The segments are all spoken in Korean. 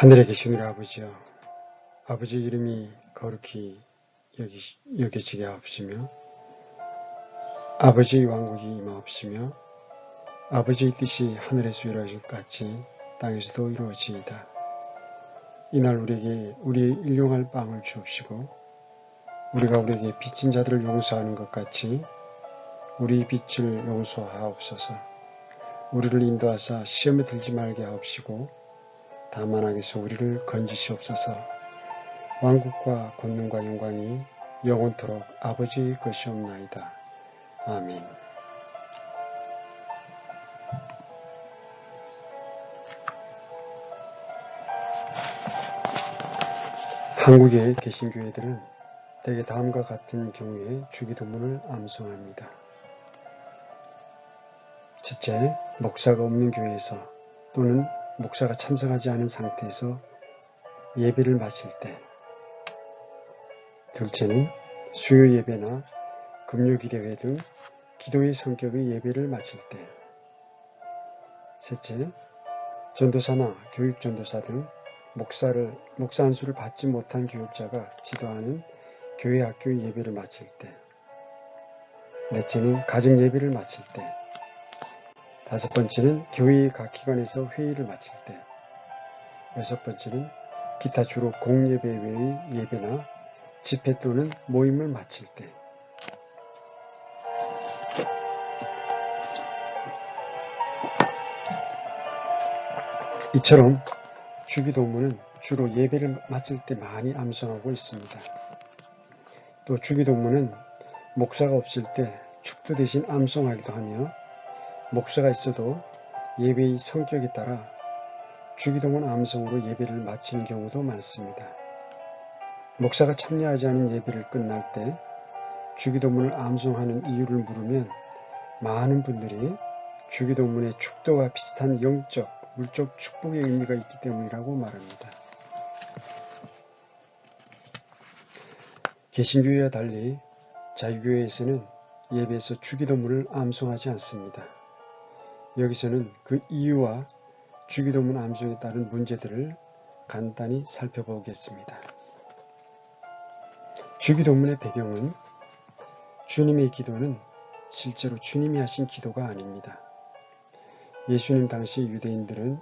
하늘에 계신 우리 아버지여, 아버지 이름이 거룩히 여겨지게 하옵시며 아버지의 왕국이 임하옵시며 아버지의 뜻이 하늘에서 이루어질 것 같이 땅에서도 이루어지이다. 이날 우리에게 우리의 일용할 빵을 주옵시고 우리가 우리에게 빚진 자들을 용서하는 것 같이 우리의 빚을 용서하옵소서. 우리를 인도하사 시험에 들지 말게 하옵시고 다만 악에서 우리를 건지시옵소서. 왕국과 권능과 영광이 영원토록 아버지의 것이옵나이다. 아멘. 한국에 계신 교회들은 대개 다음과 같은 경우에 주기도문을 암송합니다. 첫째, 목사가 없는 교회에서 또는 목사가 참석하지 않은 상태에서 예배를 마칠 때. 둘째는 수요 예배나 금요기도회 등 기도의 성격의 예배를 마칠 때. 셋째, 전도사나 교육전도사 등 목사 안수를 받지 못한 교육자가 지도하는 교회 학교의 예배를 마칠 때. 넷째는 가정 예배를 마칠 때. 다섯 번째는 교회의 각 기관에서 회의를 마칠 때. 여섯 번째는 기타 주로 공예배 외의 예배나 집회 또는 모임을 마칠 때. 이처럼 주기도문은 주로 예배를 마칠 때 많이 암송하고 있습니다. 또 주기도문은 목사가 없을 때 축도 대신 암송하기도 하며 목사가 있어도 예배의 성격에 따라 주기도문 암송으로 예배를 마치는 경우도 많습니다. 목사가 참여하지 않은 예배를 끝날 때 주기도문을 암송하는 이유를 물으면 많은 분들이 주기도문의 축도와 비슷한 영적, 물적 축복의 의미가 있기 때문이라고 말합니다. 개신교회와 달리 자유교회에서는 예배에서 주기도문을 암송하지 않습니다. 여기서는 그 이유와 주기도문 암송에 따른 문제들을 간단히 살펴보겠습니다. 주기도문의 배경은 주님의 기도는 실제로 주님이 하신 기도가 아닙니다. 예수님 당시 유대인들은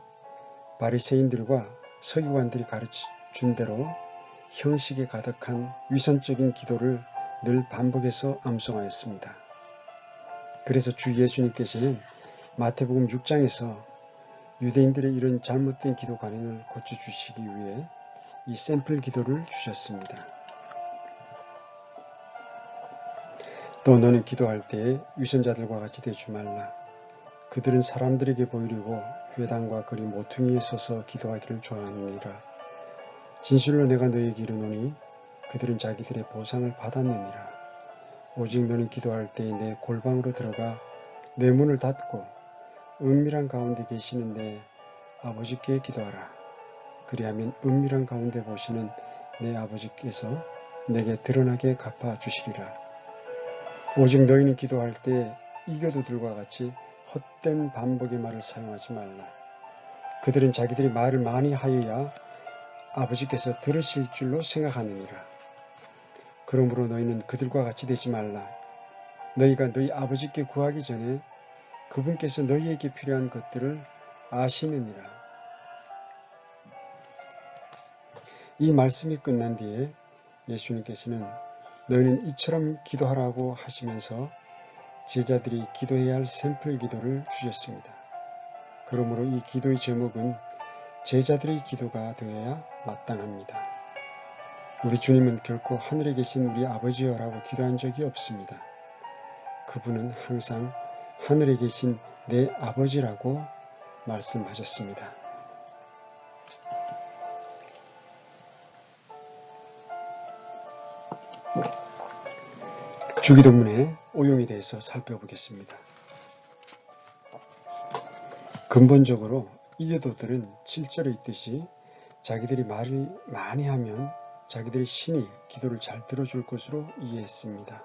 바리새인들과 서기관들이 가르쳐준 대로 형식에 가득한 위선적인 기도를 늘 반복해서 암송하였습니다. 그래서 주 예수님께서는 마태복음 6장에서 유대인들의 이런 잘못된 기도 관행을 고쳐주시기 위해 이 샘플 기도를 주셨습니다. 또 너는 기도할 때에 위선자들과 같이 되지 말라. 그들은 사람들에게 보이려고 회당과 거리 모퉁이에 서서 기도하기를 좋아하느니라. 진실로 내가 너에게 이르노니 그들은 자기들의 보상을 받았느니라. 오직 너는 기도할 때에 내 골방으로 들어가 내 문을 닫고 은밀한 가운데 계시는 내 아버지께 기도하라. 그리하면 은밀한 가운데 보시는 내 아버지께서 내게 드러나게 갚아주시리라. 오직 너희는 기도할 때 이교도들과 같이 헛된 반복의 말을 사용하지 말라. 그들은 자기들이 말을 많이 하여야 아버지께서 들으실 줄로 생각하느니라. 그러므로 너희는 그들과 같이 되지 말라. 너희가 너희 아버지께 구하기 전에 그분께서 너희에게 필요한 것들을 아시느니라. 이 말씀이 끝난 뒤에 예수님께서는 너희는 이처럼 기도하라고 하시면서 제자들이 기도해야 할 샘플 기도를 주셨습니다. 그러므로 이 기도의 제목은 제자들의 기도가 되어야 마땅합니다. 우리 주님은 결코 하늘에 계신 우리 아버지여라고 기도한 적이 없습니다. 그분은 항상 하늘에 계신 내 아버지라고 말씀하셨습니다. 주기도문의 오용에 대해서 살펴보겠습니다. 근본적으로 이교도들은 7절에 있듯이 자기들이 말을 많이 하면 자기들의 신이 기도를 잘 들어줄 것으로 이해했습니다.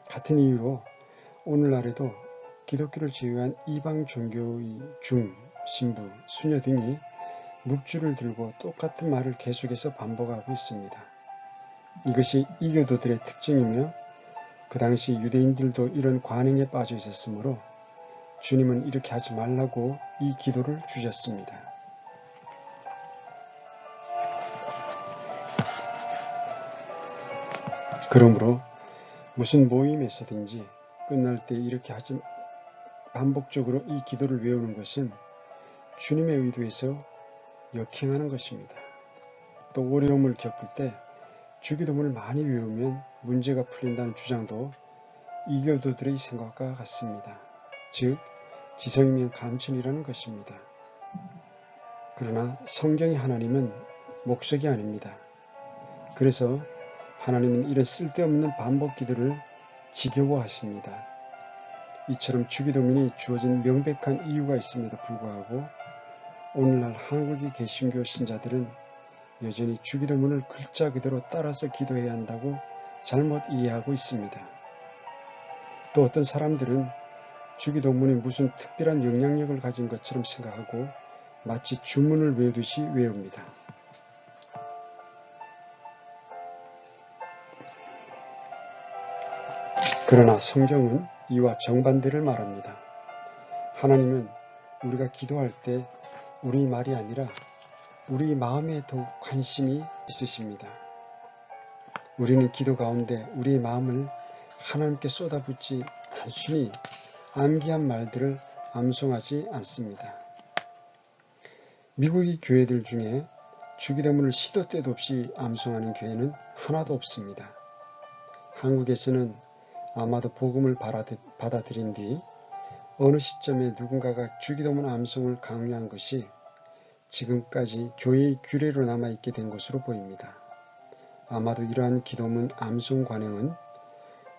같은 이유로 오늘날에도 기독교를 제외한 이방 종교의 중, 신부, 수녀 등이 묵주를 들고 똑같은 말을 계속해서 반복하고 있습니다. 이것이 이교도들의 특징이며 그 당시 유대인들도 이런 관행에 빠져 있었으므로 주님은 이렇게 하지 말라고 이 기도를 주셨습니다. 그러므로 무슨 모임에서든지 끝날 때 이렇게 하지 반복적으로 이 기도를 외우는 것은 주님의 의도에서 역행하는 것입니다. 또 어려움을 겪을 때 주기도문을 많이 외우면 문제가 풀린다는 주장도 이교도들의 생각과 같습니다. 즉 지성이면 감천이라는 것입니다. 그러나 성경의 하나님은 목석이 아닙니다. 그래서 하나님은 이런 쓸데없는 반복 기도를 지겨워하십니다. 이처럼 주기도문이 주어진 명백한 이유가 있음에도 불구하고 오늘날 한국의 개신교 신자들은 여전히 주기도문을 글자 그대로 따라서 기도해야 한다고 잘못 이해하고 있습니다. 또 어떤 사람들은 주기도문이 무슨 특별한 영향력을 가진 것처럼 생각하고 마치 주문을 외우듯이 외웁니다. 그러나 성경은 이와 정반대를 말합니다. 하나님은 우리가 기도할 때 우리 말이 아니라 우리 마음에 더욱 관심이 있으십니다. 우리는 기도 가운데 우리의 마음을 하나님께 쏟아붓지 단순히 암기한 말들을 암송하지 않습니다. 미국의 교회들 중에 주기도문을 시도 때도 없이 암송하는 교회는 하나도 없습니다. 한국에서는 아마도 복음을 받아들인 뒤 어느 시점에 누군가가 주기도문 암송을 강요한 것이 지금까지 교회의 규례로 남아있게 된 것으로 보입니다. 아마도 이러한 기도문 암송 관행은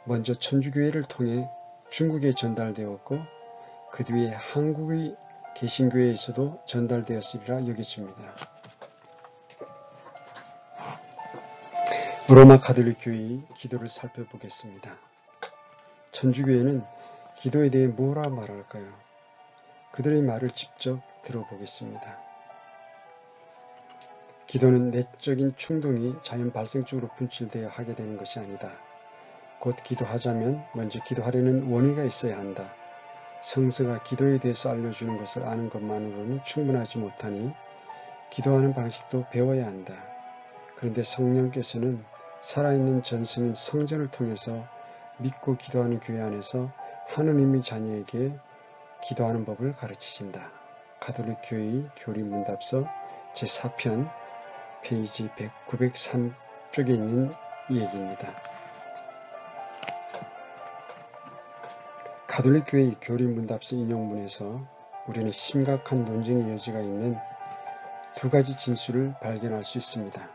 먼저 천주교회를 통해 중국에 전달되었고 그 뒤에 한국의 개신교회에서도 전달되었으리라 여겨집니다. 로마 가톨릭 교회의 기도를 살펴보겠습니다. 천주교회는 기도에 대해 뭐라 말할까요? 그들의 말을 직접 들어보겠습니다. 기도는 내적인 충동이 자연 발생적으로 분출되어 하게 되는 것이 아니다. 곧 기도하자면 먼저 기도하려는 원의가 있어야 한다. 성서가 기도에 대해서 알려주는 것을 아는 것만으로는 충분하지 못하니 기도하는 방식도 배워야 한다. 그런데 성령께서는 살아있는 전승인 성전을 통해서 믿고 기도하는 교회 안에서 하느님의 자녀에게 기도하는 법을 가르치신다. 가톨릭 교회의 교리문답서 제4편 페이지 903쪽에 있는 이 얘기입니다. 가톨릭 교회의 교리문답서 인용문에서 우리는 심각한 논쟁의 여지가 있는 두 가지 진술을 발견할 수 있습니다.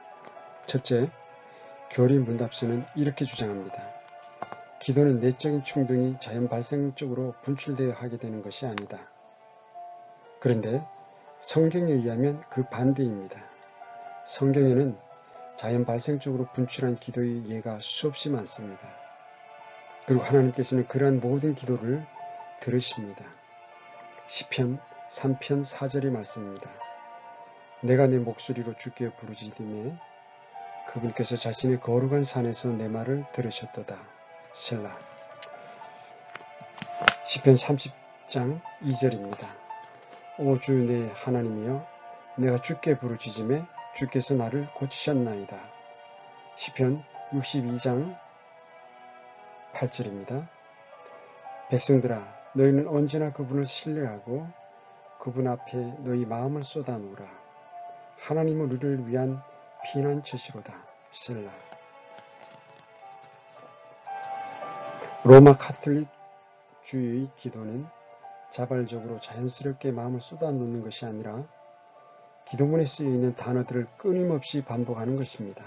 첫째, 교리문답서는 이렇게 주장합니다. 기도는 내적인 충동이 자연 발생적으로 분출되어 하게 되는 것이 아니다. 그런데 성경에 의하면 그 반대입니다. 성경에는 자연 발생적으로 분출한 기도의 예가 수없이 많습니다. 그리고 하나님께서는 그러한 모든 기도를 들으십니다. 시편 3편 4절의 말씀입니다. 내가 내 목소리로 주께 부르짖음에 그분께서 자신의 거룩한 산에서 내 말을 들으셨도다. 셀라. 시편 30장 2절입니다. 오 주 내 하나님이여 내가 주께 부르짖음에 주께서 나를 고치셨나이다. 시편 62장 8절입니다. 백성들아 너희는 언제나 그분을 신뢰하고 그분 앞에 너희 마음을 쏟아놓으라. 하나님은 우리를 위한 피난처시로다. 셀라. 로마 가톨릭 주의 기도는 자발적으로 자연스럽게 마음을 쏟아놓는 것이 아니라 기도문에 쓰여있는 단어들을 끊임없이 반복하는 것입니다.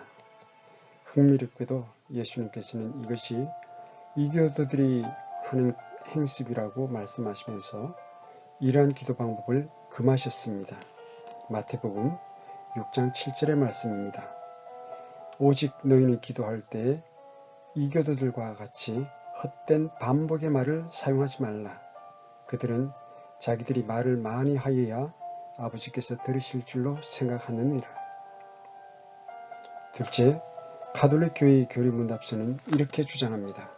흥미롭게도 예수님께서는 이것이 이교도들이 하는 행습이라고 말씀하시면서 이러한 기도 방법을 금하셨습니다. 마태복음 6장 7절의 말씀입니다. 오직 너희는 기도할 때에 이교도들과 같이 헛된 반복의 말을 사용하지 말라. 그들은 자기들이 말을 많이 하여야 아버지께서 들으실 줄로 생각하느니라. 둘째, 가톨릭 교회의 교리문답서는 이렇게 주장합니다.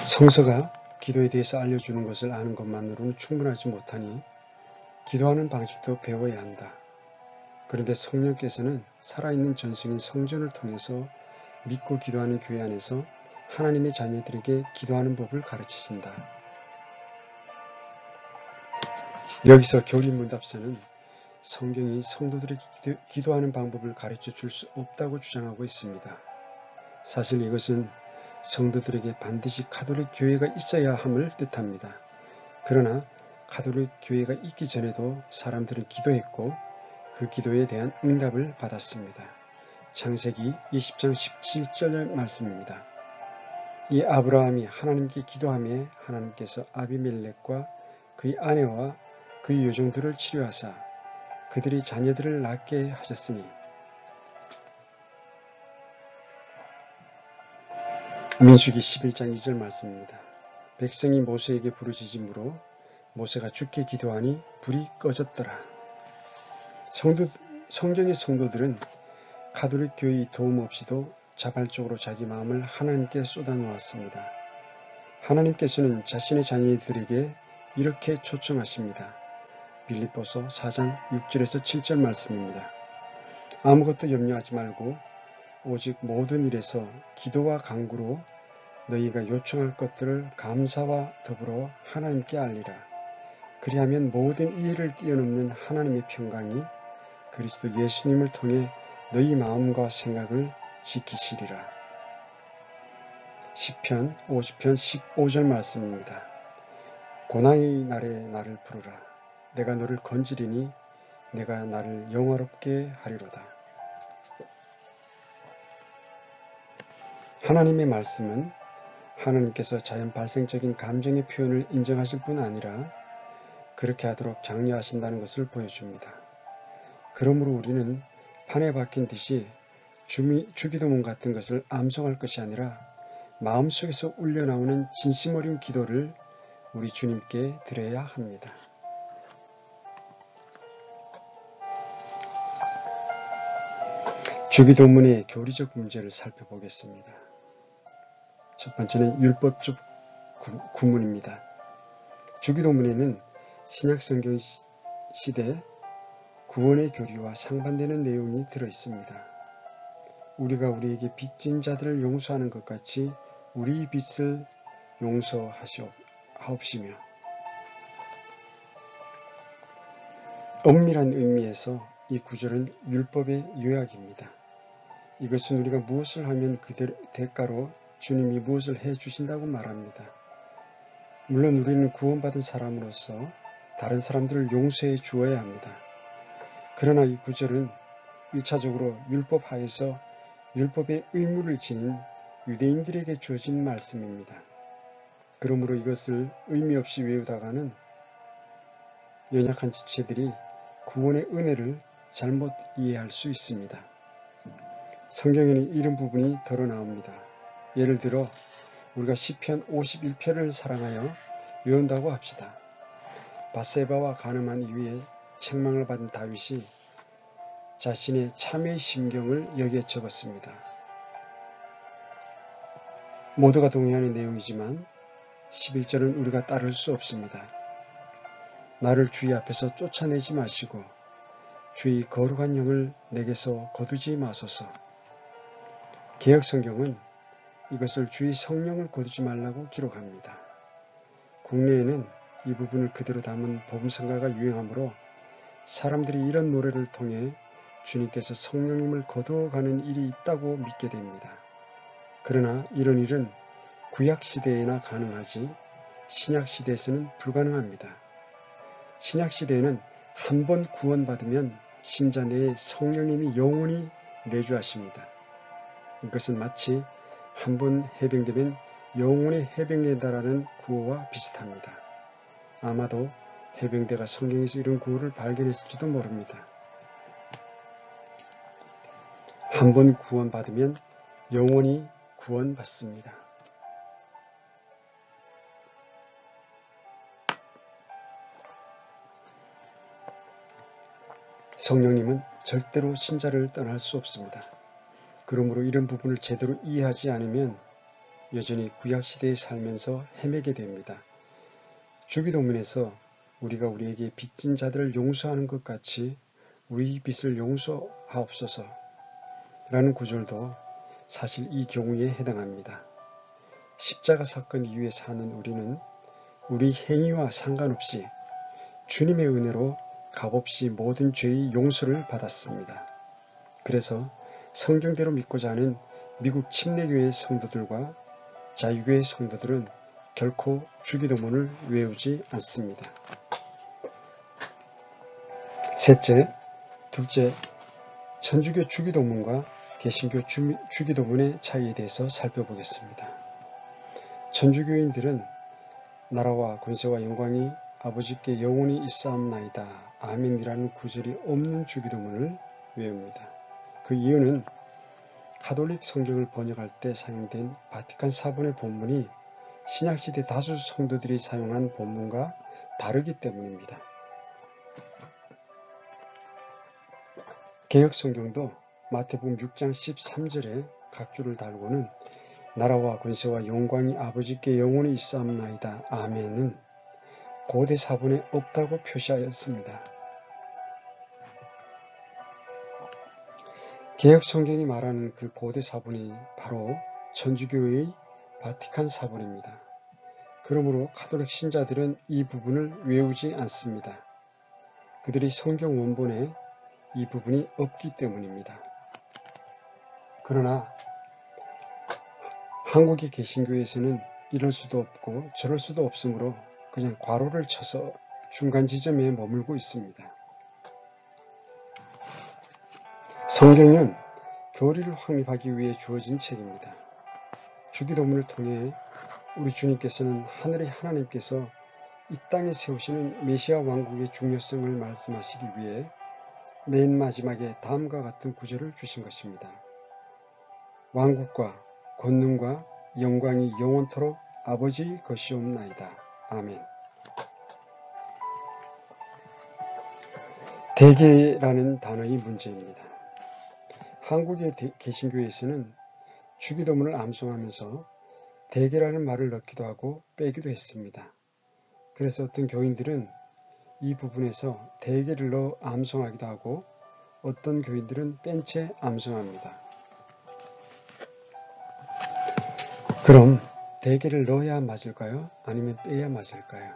성서가 기도에 대해서 알려주는 것을 아는 것만으로는 충분하지 못하니 기도하는 방식도 배워야 한다. 그런데 성령께서는 살아있는 전승인 성전을 통해서 믿고 기도하는 교회 안에서 하나님의 자녀들에게 기도하는 법을 가르치신다. 여기서 교리문답서는 성경이 성도들에게 기도하는 방법을 가르쳐 줄 수 없다고 주장하고 있습니다. 사실 이것은 성도들에게 반드시 가톨릭 교회가 있어야 함을 뜻합니다. 그러나 가톨릭 교회가 있기 전에도 사람들은 기도했고 그 기도에 대한 응답을 받았습니다. 창세기 20장 17절 말씀입니다. 이 아브라함이 하나님께 기도하며 하나님께서 아비멜렉과 그의 아내와 그의 여종들을 치료하사 그들이 자녀들을 낳게 하셨으니 민수기 11장 2절 말씀입니다. 백성이 모세에게 부르짖음으로 모세가 주께 기도하니 불이 꺼졌더라. 성경의 성도들은 가톨릭 교회의 도움 없이도 자발적으로 자기 마음을 하나님께 쏟아놓았습니다. 하나님께서는 자신의 자녀들에게 이렇게 초청하십니다. 빌립보서 4장 6절에서 7절 말씀입니다. 아무것도 염려하지 말고 오직 모든 일에서 기도와 간구로 너희가 요청할 것들을 감사와 더불어 하나님께 알리라. 그리하면 모든 이해를 뛰어넘는 하나님의 평강이 그리스도 예수님을 통해 너희 마음과 생각을 지키시리라. 시편 50편 15절 말씀입니다. 고난의 날에 나를 부르라. 내가 너를 건지리니 내가 나를 영화롭게 하리로다. 하나님의 말씀은 하나님께서 자연 발생적인 감정의 표현을 인정하실 뿐 아니라 그렇게 하도록 장려하신다는 것을 보여줍니다. 그러므로 우리는 판에 박힌 듯이 주기도문 같은 것을 암송할 것이 아니라 마음속에서 울려나오는 진심 어린 기도를 우리 주님께 드려야 합니다. 주기도문의 교리적 문제를 살펴보겠습니다. 첫 번째는 율법적 구문입니다. 주기도문에는 신약성경 시대 구원의 교리와 상반되는 내용이 들어있습니다. 우리가 우리에게 빚진 자들을 용서하는 것 같이 우리 빚을 용서하옵시며 엄밀한 의미에서 이 구절은 율법의 요약입니다. 이것은 우리가 무엇을 하면 그 대가로 주님이 무엇을 해주신다고 말합니다. 물론 우리는 구원받은 사람으로서 다른 사람들을 용서해 주어야 합니다. 그러나 이 구절은 1차적으로 율법 하에서 율법의 의무를 지닌 유대인들에게 주어진 말씀입니다. 그러므로 이것을 의미 없이 외우다가는 연약한 지체들이 구원의 은혜를 잘못 이해할 수 있습니다. 성경에는 이런 부분이 덜어 나옵니다. 예를 들어 우리가 시편 51편을 사랑하여 외운다고 합시다. 밧세바와 간음한 이후에 책망을 받은 다윗이 자신의 참회의 심경을 여기에 적었습니다. 모두가 동의하는 내용이지만 11절은 우리가 따를 수 없습니다. 나를 주의 앞에서 쫓아내지 마시고 주의 거룩한 영을 내게서 거두지 마소서. 개역성경은 이것을 주의 성령을 거두지 말라고 기록합니다. 국내에는 이 부분을 그대로 담은 복음성가가 유행하므로 사람들이 이런 노래를 통해 주님께서 성령님을 거두어가는 일이 있다고 믿게 됩니다. 그러나 이런 일은 구약시대에나 가능하지 신약시대에서는 불가능합니다. 신약시대에는 한 번 구원받으면 신자 내에 성령님이 영원히 내주하십니다. 이것은 마치 한 번 해병되면 영원히 해병된다라는 구호와 비슷합니다. 아마도 해병대가 성경에서 이런 구호를 발견했을지도 모릅니다. 한 번 구원받으면 영원히 구원받습니다. 성령님은 절대로 신자를 떠날 수 없습니다. 그러므로 이런 부분을 제대로 이해하지 않으면 여전히 구약시대에 살면서 헤매게 됩니다. 주기도문에서 우리가 우리에게 빚진 자들을 용서하는 것 같이 우리 빚을 용서하옵소서 라는 구절도 사실 이 경우에 해당합니다. 십자가 사건 이후에 사는 우리는 우리 행위와 상관없이 주님의 은혜로 값없이 모든 죄의 용서를 받았습니다. 그래서 성경대로 믿고자 하는 미국 침례교회 성도들과 자유교회 성도들은 결코 주기도문을 외우지 않습니다. 둘째, 천주교 주기도문과 개신교 주기도문의 차이에 대해서 살펴보겠습니다. 천주교인들은 나라와 권세와 영광이 아버지께 영원히 있사옵나이다. 아멘이라는 구절이 없는 주기도문을 외웁니다. 그 이유는 가톨릭 성경을 번역할 때 사용된 바티칸 사본의 본문이 신약시대 다수 성도들이 사용한 본문과 다르기 때문입니다. 개혁성경도 마태복음 6장 13절에 각주를 달고는 나라와 권세와 영광이 아버지께 영원히 있사옵나이다. 아멘은 고대 사본에 없다고 표시하였습니다. 개혁성경이 말하는 그 고대 사본이 바로 천주교의 바티칸 사본입니다. 그러므로 가톨릭 신자들은 이 부분을 외우지 않습니다. 그들이 성경 원본에 이 부분이 없기 때문입니다. 그러나 한국의 개신교에서는 이럴 수도 없고 저럴 수도 없으므로 그냥 괄호를 쳐서 중간 지점에 머물고 있습니다. 성경은 교리를 확립하기 위해 주어진 책입니다. 주기도문을 통해 우리 주님께서는 하늘의 하나님께서 이 땅에 세우시는 메시아 왕국의 중요성을 말씀하시기 위해 맨 마지막에 다음과 같은 구절을 주신 것입니다. 왕국과 권능과 영광이 영원토록 아버지 것이옵나이다. 아멘. 대개라는 단어의 문제입니다. 한국의 개신교에서는 주기도문을 암송하면서 대개라는 말을 넣기도 하고 빼기도 했습니다. 그래서 어떤 교인들은 이 부분에서 대개를 넣어 암송하기도 하고 어떤 교인들은 뺀 채 암송합니다. 그럼 대개를 넣어야 맞을까요? 아니면 빼야 맞을까요?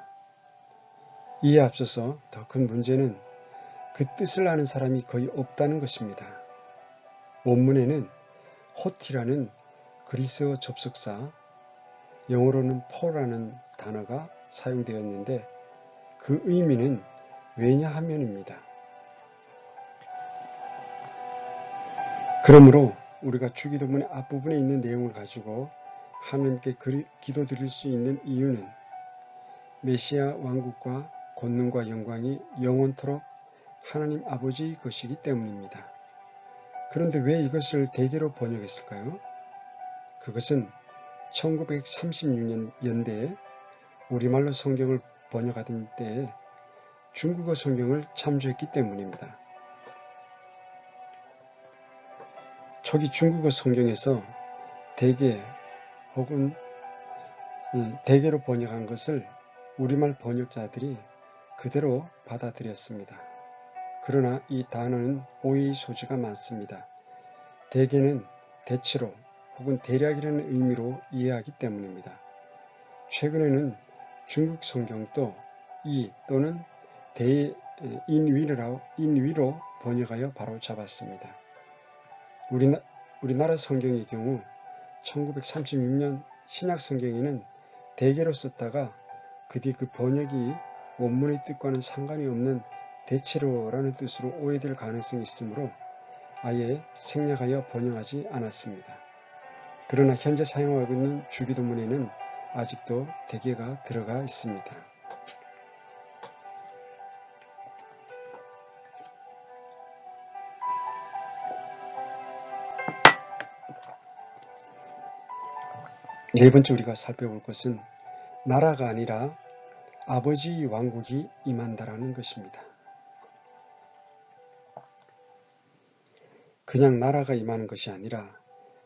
이에 앞서서 더 큰 문제는 그 뜻을 아는 사람이 거의 없다는 것입니다. 원문에는 호티라는 그리스어 접속사, 영어로는 폴라는 단어가 사용되었는데 그 의미는 왜냐하면입니다. 그러므로 우리가 주기도문의 앞부분에 있는 내용을 가지고 하나님께 기도드릴 수 있는 이유는 메시아 왕국과 권능과 영광이 영원토록 하나님 아버지의 것이기 때문입니다. 그런데 왜 이것을 대개로 번역했을까요? 그것은 1936년대에 우리말로 성경을 번역하던 때에 중국어 성경을 참조했기 때문입니다. 초기 중국어 성경에서 대개 혹은 대개로 번역한 것을 우리말 번역자들이 그대로 받아들였습니다. 그러나 이 단어는 오해의 소지가 많습니다. 대개는 대체로 혹은 대략이라는 의미로 이해하기 때문입니다. 최근에는 중국 성경도 이 또는 인위로 번역하여 바로 잡았습니다. 우리나라 성경의 경우 1936년 신약 성경에는 대개로 썼다가 그 뒤 그 번역이 원문의 뜻과는 상관이 없는 대체로라는 뜻으로 오해될 가능성이 있으므로 아예 생략하여 번역하지 않았습니다. 그러나 현재 사용하고 있는 주기도문에는 아직도 대개가 들어가 있습니다. 네 번째 우리가 살펴볼 것은 나라가 아니라 아버지의 왕국이 임한다라는 것입니다. 그냥 나라가 임하는 것이 아니라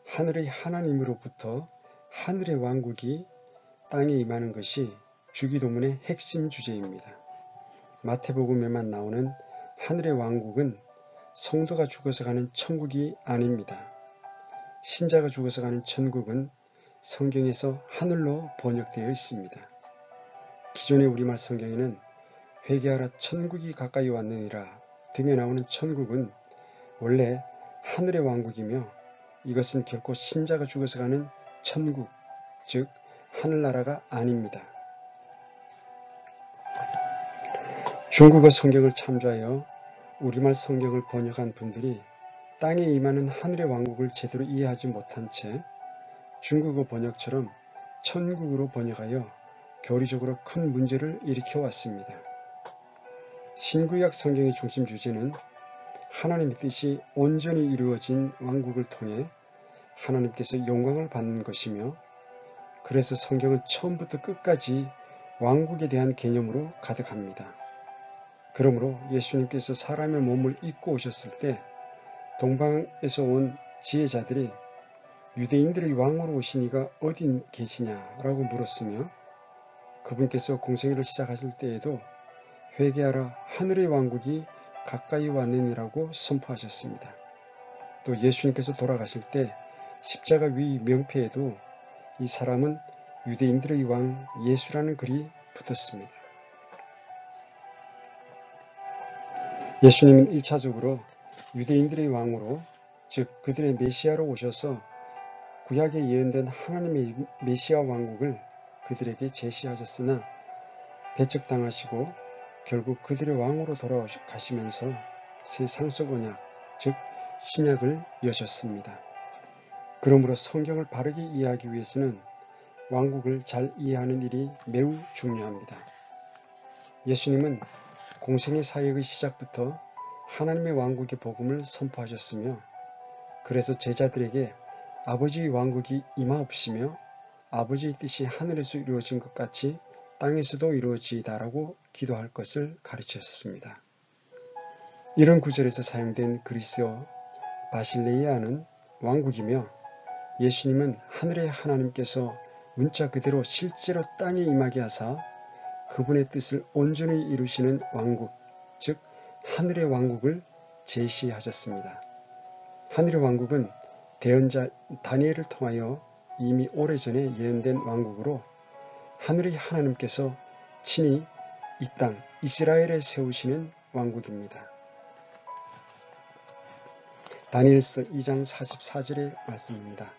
하늘의 하나님으로부터 하늘의 왕국이 땅에 임하는 것이 주기도문의 핵심 주제입니다. 마태복음에만 나오는 하늘의 왕국은 성도가 죽어서 가는 천국이 아닙니다. 신자가 죽어서 가는 천국은 성경에서 하늘로 번역되어 있습니다. 기존의 우리말 성경에는 회개하라 천국이 가까이 왔느니라 등에 나오는 천국은 원래 하늘의 왕국이며 이것은 결코 신자가 죽어서 가는 천국, 즉 하늘나라가 아닙니다. 중국어 성경을 참조하여 우리말 성경을 번역한 분들이 땅에 임하는 하늘의 왕국을 제대로 이해하지 못한 채 중국어 번역처럼 천국으로 번역하여 교리적으로 큰 문제를 일으켜 왔습니다. 신구약 성경의 중심 주제는 하나님의 뜻이 온전히 이루어진 왕국을 통해 하나님께서 영광을 받는 것이며 그래서 성경은 처음부터 끝까지 왕국에 대한 개념으로 가득합니다. 그러므로 예수님께서 사람의 몸을 입고 오셨을 때 동방에서 온 지혜자들이 유대인들의 왕으로 오신 이가 어디 계시냐라고 물었으며 그분께서 공생애를 시작하실 때에도 회개하라 하늘의 왕국이 가까이 왔느니라고 선포하셨습니다. 또 예수님께서 돌아가실 때 십자가 위 명패에도 이 사람은 유대인들의 왕 예수라는 글이 붙었습니다. 예수님은 1차적으로 유대인들의 왕으로 즉 그들의 메시아로 오셔서 구약에 예언된 하나님의 메시아 왕국을 그들에게 제시하셨으나 배척당하시고 결국 그들의 왕으로 돌아가시면서 새 상속 언약 즉 신약을 여셨습니다. 그러므로 성경을 바르게 이해하기 위해서는 왕국을 잘 이해하는 일이 매우 중요합니다. 예수님은 공생의 사역의 시작부터 하나님의 왕국의 복음을 선포하셨으며 그래서 제자들에게 아버지의 왕국이 임하옵시며 아버지의 뜻이 하늘에서 이루어진 것 같이 땅에서도 이루어지이다라고 기도할 것을 가르치셨습니다. 이런 구절에서 사용된 그리스어 바실레이아는 왕국이며 예수님은 하늘의 하나님께서 문자 그대로 실제로 땅에 임하게 하사 그분의 뜻을 온전히 이루시는 왕국, 즉 하늘의 왕국을 제시하셨습니다. 하늘의 왕국은 대언자 다니엘을 통하여 이미 오래전에 예언된 왕국으로 하늘의 하나님께서 친히 이 땅 이스라엘에 세우시는 왕국입니다. 다니엘서 2장 44절의 말씀입니다.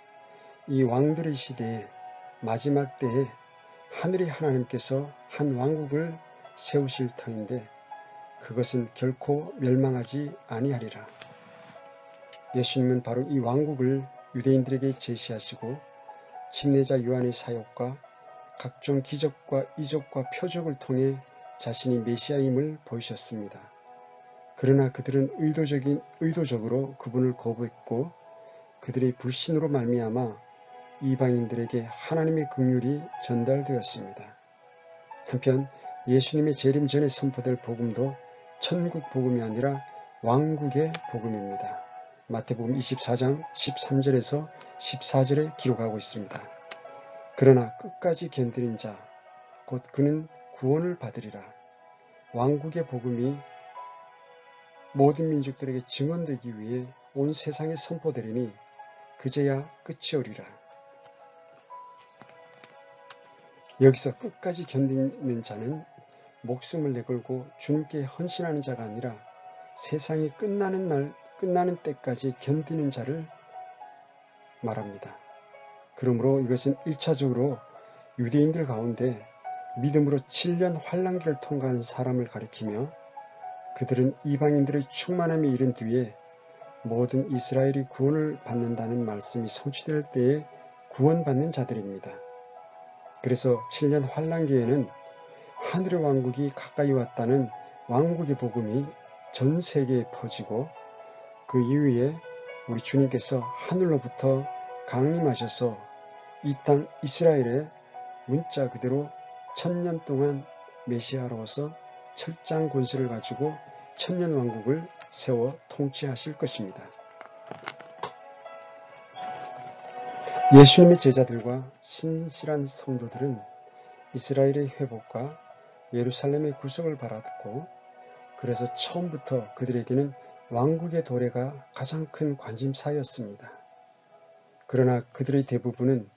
이 왕들의 시대에 마지막 때에 하늘의 하나님께서 한 왕국을 세우실 터인데 그것은 결코 멸망하지 아니하리라. 예수님은 바로 이 왕국을 유대인들에게 제시하시고 침례자 요한의 사역과 각종 기적과 이적과 표적을 통해 자신이 메시아임을 보이셨습니다. 그러나 그들은 의도적으로 그분을 거부했고 그들의 불신으로 말미암아 이방인들에게 하나님의 긍휼이 전달되었습니다. 한편 예수님의 재림 전에 선포될 복음도 천국 복음이 아니라 왕국의 복음입니다. 마태복음 24장 13절에서 14절에 기록하고 있습니다. 그러나 끝까지 견디는 자, 곧 그는 구원을 받으리라. 왕국의 복음이 모든 민족들에게 증언되기 위해 온 세상에 선포되리니 그제야 끝이 오리라. 여기서 끝까지 견디는 자는 목숨을 내걸고 주님께 헌신하는 자가 아니라 세상이 끝나는 때까지 견디는 자를 말합니다. 그러므로 이것은 1차적으로 유대인들 가운데 믿음으로 7년 환란기를 통과한 사람을 가리키며 그들은 이방인들의 충만함에 이른 뒤에 모든 이스라엘이 구원을 받는다는 말씀이 성취될 때에 구원받는 자들입니다. 그래서 7년 환란기에는 하늘의 왕국이 가까이 왔다는 왕국의 복음이 전 세계에 퍼지고 그 이후에 우리 주님께서 하늘로부터 강림하셔서 이 땅 이스라엘에 문자 그대로 1000년 동안 메시아로서 철장 권세를 가지고 천년 왕국을 세워 통치하실 것입니다. 예수님의 제자들과 신실한 성도들은 이스라엘의 회복과 예루살렘의 구속을 바랐고 그래서 처음부터 그들에게는 왕국의 도래가 가장 큰 관심사였습니다. 그러나 그들의 대부분은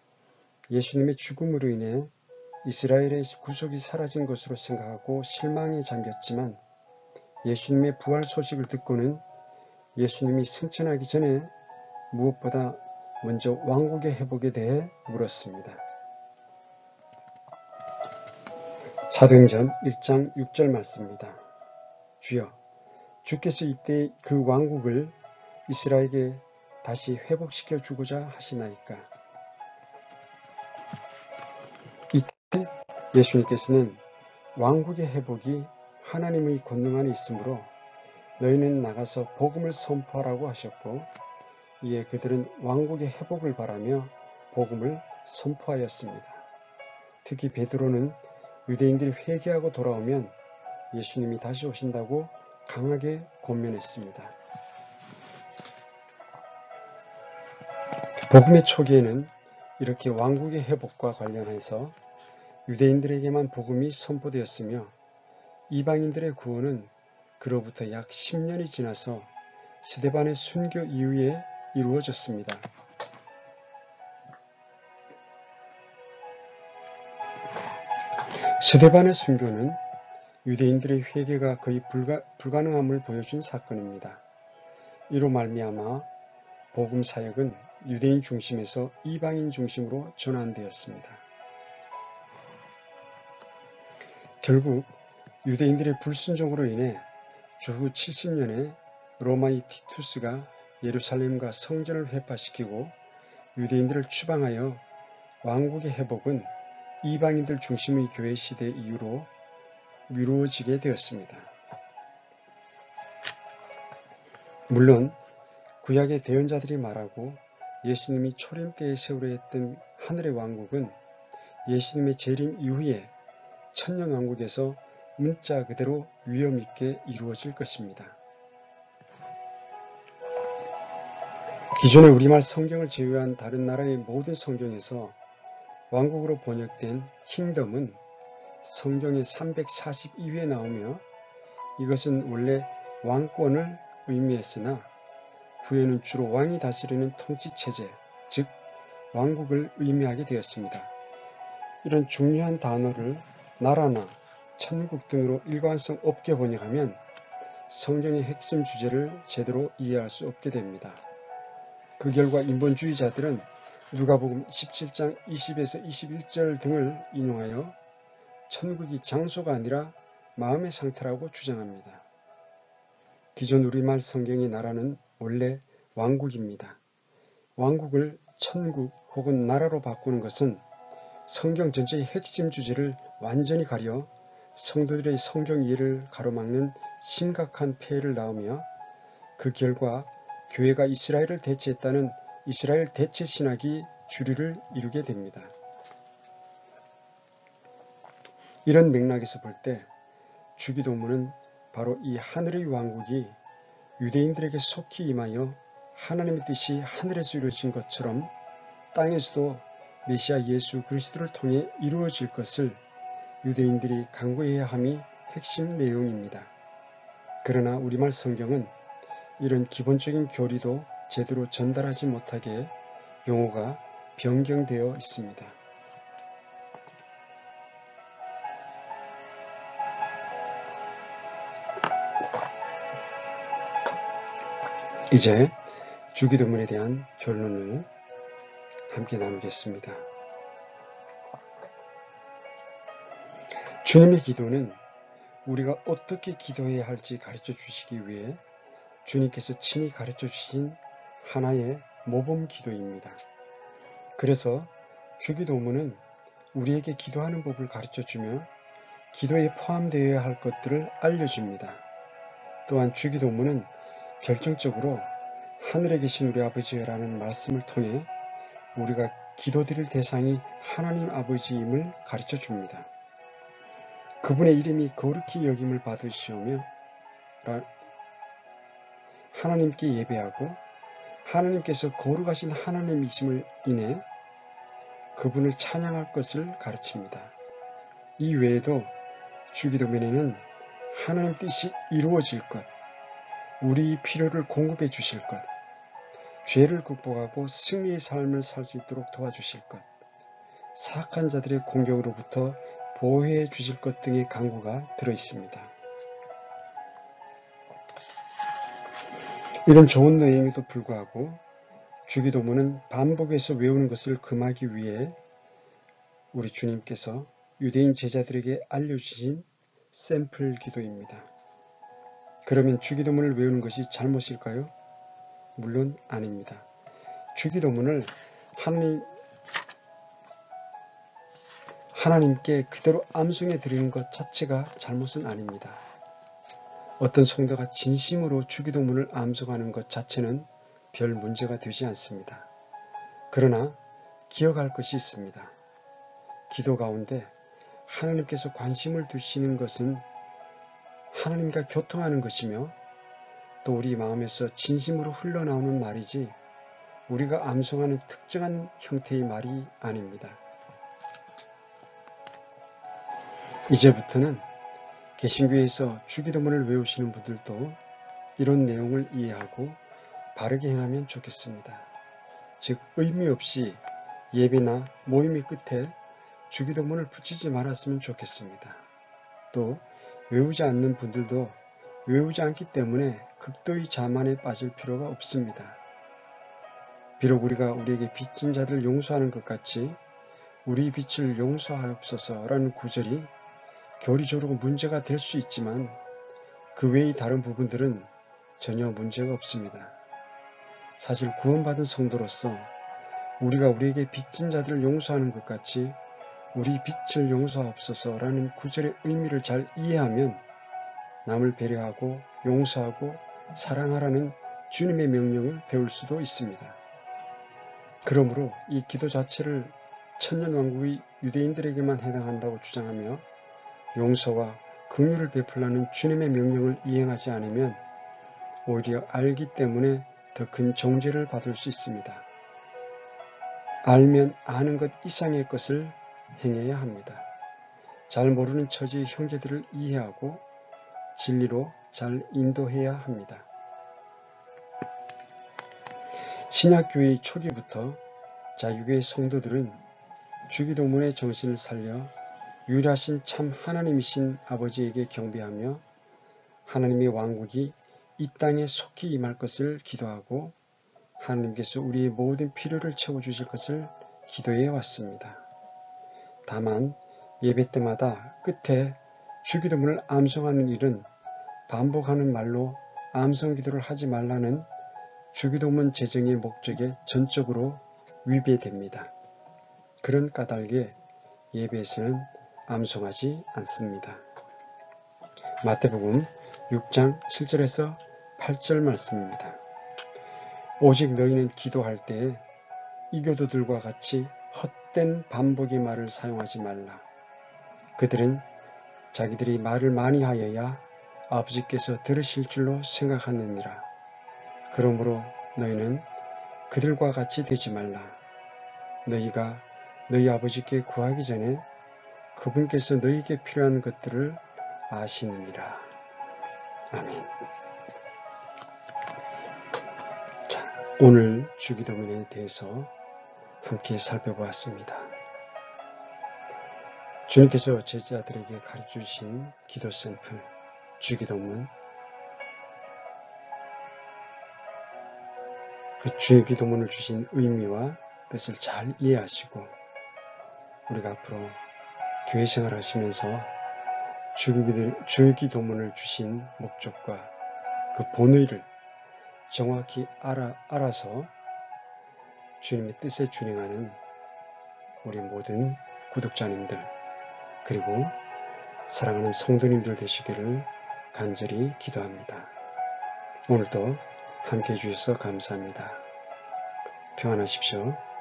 예수님의 죽음으로 인해 이스라엘의 구속이 사라진 것으로 생각하고 실망에 잠겼지만 예수님의 부활 소식을 듣고는 예수님이 승천하기 전에 무엇보다 먼저 왕국의 회복에 대해 물었습니다. 사도행전 1장 6절 말씀입니다. 주여, 주께서 이때 그 왕국을 이스라엘에게 다시 회복시켜 주고자 하시나이까. 이때 예수님께서는 왕국의 회복이 하나님의 권능 안에 있으므로 너희는 나가서 복음을 선포하라고 하셨고 이에 그들은 왕국의 회복을 바라며 복음을 선포하였습니다. 특히 베드로는 유대인들이 회개하고 돌아오면 예수님이 다시 오신다고 강하게 권면했습니다. 복음의 초기에는 이렇게 왕국의 회복과 관련해서 유대인들에게만 복음이 선포되었으며 이방인들의 구원은 그로부터 약 10년이 지나서 스데반의 순교 이후에 이루어졌습니다. 스데반의 순교는 유대인들의 회개가 거의 불가능함을 보여준 사건입니다. 이로 말미암아 복음 사역은 유대인 중심에서 이방인 중심으로 전환되었습니다. 결국 유대인들의 불순종으로 인해 주후 70년에 로마의 티투스가 예루살렘과 성전을 회파시키고 유대인들을 추방하여 왕국의 회복은 이방인들 중심의 교회 시대 이후로 미루어지게 되었습니다. 물론 구약의 대언자들이 말하고 예수님이 초림 때에 세우려 했던 하늘의 왕국은 예수님의 재림 이후에 천년 왕국에서 문자 그대로 위엄 있게 이루어질 것입니다. 기존의 우리말 성경을 제외한 다른 나라의 모든 성경에서 왕국으로 번역된 킹덤은 성경에 342회 나오며 이것은 원래 왕권을 의미했으나 후에는 주로 왕이 다스리는 통치체제, 즉 왕국을 의미하게 되었습니다. 이런 중요한 단어를 나라나 천국 등으로 일관성 없게 번역하면 성경의 핵심 주제를 제대로 이해할 수 없게 됩니다. 그 결과 인본주의자들은 누가복음 17장 20에서 21절 등을 인용하여 천국이 장소가 아니라 마음의 상태라고 주장합니다. 기존 우리말 성경의 나라는 원래 왕국입니다. 왕국을 천국 혹은 나라로 바꾸는 것은 성경 전체의 핵심 주제를 완전히 가려 성도들의 성경 이해를 가로막는 심각한 폐해를 낳으며 그 결과 교회가 이스라엘을 대체했다는 이스라엘 대체 신학이 주류를 이루게 됩니다. 이런 맥락에서 볼 때 주기도문은 바로 이 하늘의 왕국이 유대인들에게 속히 임하여 하나님의 뜻이 하늘에서 이루어진 것처럼 땅에서도 메시아 예수 그리스도를 통해 이루어질 것을 유대인들이 간구해야 함이 핵심 내용입니다. 그러나 우리말 성경은 이런 기본적인 교리도 제대로 전달하지 못하게 용어가 변경되어 있습니다. 이제 주기도문에 대한 결론을 함께 나누겠습니다. 주님의 기도는 우리가 어떻게 기도해야 할지 가르쳐 주시기 위해 주님께서 친히 가르쳐 주신 하나의 모범 기도입니다. 그래서 주기도문은 우리에게 기도하는 법을 가르쳐 주며 기도에 포함되어야 할 것들을 알려줍니다. 또한 주기도문은 결정적으로 하늘에 계신 우리 아버지라는 말씀을 통해 우리가 기도드릴 대상이 하나님 아버지임을 가르쳐 줍니다. 그분의 이름이 거룩히 여김을 받으시오며 하나님께 예배하고 하나님께서 거룩하신 하나님이심을 인해 그분을 찬양할 것을 가르칩니다. 이 외에도 주기도문에는 하나님 뜻이 이루어질 것, 우리 필요를 공급해 주실 것, 죄를 극복하고 승리의 삶을 살 수 있도록 도와주실 것, 사악한 자들의 공격으로부터 보호해 주실 것 등의 간구가 들어있습니다. 이런 좋은 내용에도 불구하고 주기도문은 반복해서 외우는 것을 금하기 위해 우리 주님께서 유대인 제자들에게 알려주신 샘플 기도입니다. 그러면 주기도문을 외우는 것이 잘못일까요? 물론 아닙니다. 주기도문을 하나님께 그대로 암송해 드리는 것 자체가 잘못은 아닙니다. 어떤 성도가 진심으로 주기도문을 암송하는 것 자체는 별 문제가 되지 않습니다. 그러나 기억할 것이 있습니다. 기도 가운데 하나님께서 관심을 두시는 것은 하나님과 교통하는 것이며 또 우리 마음에서 진심으로 흘러나오는 말이지 우리가 암송하는 특정한 형태의 말이 아닙니다. 이제부터는 개신교에서 주기도문을 외우시는 분들도 이런 내용을 이해하고 바르게 행하면 좋겠습니다. 즉 의미 없이 예배나 모임의 끝에 주기도문을 붙이지 말았으면 좋겠습니다. 또 외우지 않는 분들도 외우지 않기 때문에 극도의 자만에 빠질 필요가 없습니다. 비록 우리가 우리에게 빚진 자들 용서하는 것 같이 우리 빚을 용서하옵소서라는 구절이 교리적으로 문제가 될 수 있지만 그 외의 다른 부분들은 전혀 문제가 없습니다. 사실 구원받은 성도로서 우리가 우리에게 빚진 자들을 용서하는 것 같이 우리 빚을 용서하옵소서라는 구절의 의미를 잘 이해하면 남을 배려하고 용서하고 사랑하라는 주님의 명령을 배울 수도 있습니다. 그러므로 이 기도 자체를 천년왕국의 유대인들에게만 해당한다고 주장하며 용서와 긍휼을 베풀라는 주님의 명령을 이행하지 않으면 오히려 알기 때문에 더 큰 정죄를 받을 수 있습니다. 알면 아는 것 이상의 것을 행해야 합니다. 잘 모르는 처지의 형제들을 이해하고 진리로 잘 인도해야 합니다. 신약교회의 초기부터 자유교회 성도들은 주기도문의 정신을 살려 유일하신 참 하나님이신 아버지에게 경배하며 하나님의 왕국이 이 땅에 속히 임할 것을 기도하고 하나님께서 우리의 모든 필요를 채워주실 것을 기도해 왔습니다. 다만 예배 때마다 끝에 주기도문을 암송하는 일은 반복하는 말로 암송기도를 하지 말라는 주기도문 제정의 목적에 전적으로 위배됩니다. 그런 까닭에 예배에서는 암송하지 않습니다. 마태복음 6장 7절에서 8절 말씀입니다. 오직 너희는 기도할 때에 이교도들과 같이 헛된 반복의 말을 사용하지 말라. 그들은 자기들이 말을 많이 하여야 아버지께서 들으실 줄로 생각하느니라. 그러므로 너희는 그들과 같이 되지 말라. 너희가 너희 아버지께 구하기 전에 그분께서 너희에게 필요한 것들을 아시느니라. 아멘. 자, 오늘 주기도문에 대해서 함께 살펴보았습니다. 주님께서 제자들에게 가르쳐주신 기도 샘플, 주기도문, 그 주기도문을 주신 의미와 뜻을 잘 이해하시고 우리가 앞으로 교회 생활 하시면서 줄기도문을 주신 목적과 그 본의를 정확히 알아서 주님의 뜻에 준행하는 우리 모든 구독자님들 그리고 사랑하는 성도님들 되시기를 간절히 기도합니다. 오늘도 함께해 주셔서 감사합니다. 평안하십시오.